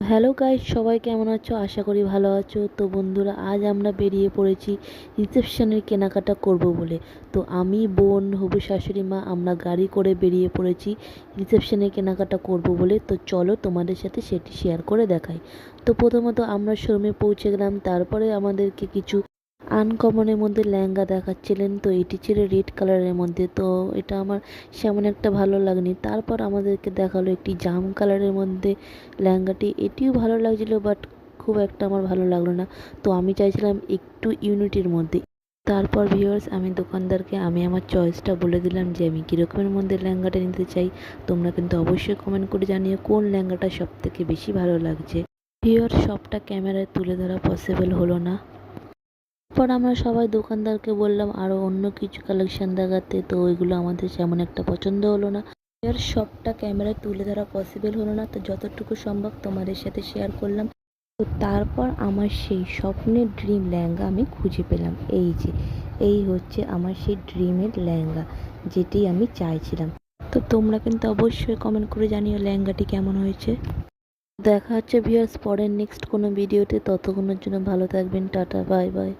Hello guys, সবাই কেমন আছো? আশা করি ভালো আছো। তো বন্ধুরা, আজ আমরা বেরিয়ে পড়েছি রিসেপশনের কেনাকাটা করব বলে। তো আমি, বোন, হবু শাশুড়ি মা আমরা গাড়ি করে বেরিয়ে পড়েছি রিসেপশনের কেনাকাটা করব বলে। তো চলো তোমাদের সাথে সেটি শেয়ার করে দেখাই। তো প্রথমত আমরা শোরুমে পৌঁছে গেলাম। তারপরে আমাদেরকে কিছু আনকমনের মধ্যে লেহেঙ্গা দেখাচ্ছিলেন। তো এটি ছিল রেড কালারের মধ্যে। তো এটা আমার সেমন একটা ভালো লাগেনি। তারপর আমাদেরকে দেখালো একটি জাম কালারের মধ্যে লেহেঙ্গাটি। এটিও ভালো লাগছিলো, বাট খুব একটা আমার ভালো লাগলো না। তো আমি চাইছিলাম একটু ইউনিটির মধ্যে। তারপর ভিউয়ার্স, আমি দোকানদারকে আমার চয়েসটা বলে দিলাম যে আমি কীরকমের মধ্যে লেহেঙ্গাটা নিতে চাই। তোমরা কিন্তু অবশ্যই কমেন্ট করে জানিও কোন লেহেঙ্গাটা সবথেকে বেশি ভালো লাগছে। ভিউয়ার্স, সবটা ক্যামেরায় তুলে ধরা পসিবল হলো না। পর আমরা সবাই দোকানদারকে বললাম আরও অন্য কিছু কালেকশন দেখাতে। তো ওইগুলো আমাদের সেমন একটা পছন্দ হলো না। এর সবটা ক্যামেরায় তুলে ধরা পসিবল হলো না, তো যতটুকু সম্ভব তোমাদের সাথে শেয়ার করলাম। তো তারপর আমার সেই স্বপ্নের ড্রিম লেহেঙ্গা আমি খুঁজে পেলাম। এই হচ্ছে আমার সেই ড্রিমের লেহেঙ্গা, যেটি আমি চাইছিলাম। তো তোমরা কিন্তু অবশ্যই কমেন্ট করে জানিও লেহেঙ্গাটি কেমন হয়েছে। দেখা হচ্ছে ভিউয়ার্স পরের নেক্সট কোনো ভিডিওতে। ততক্ষণের জন্য ভালো থাকবেন। Tata, bye bye.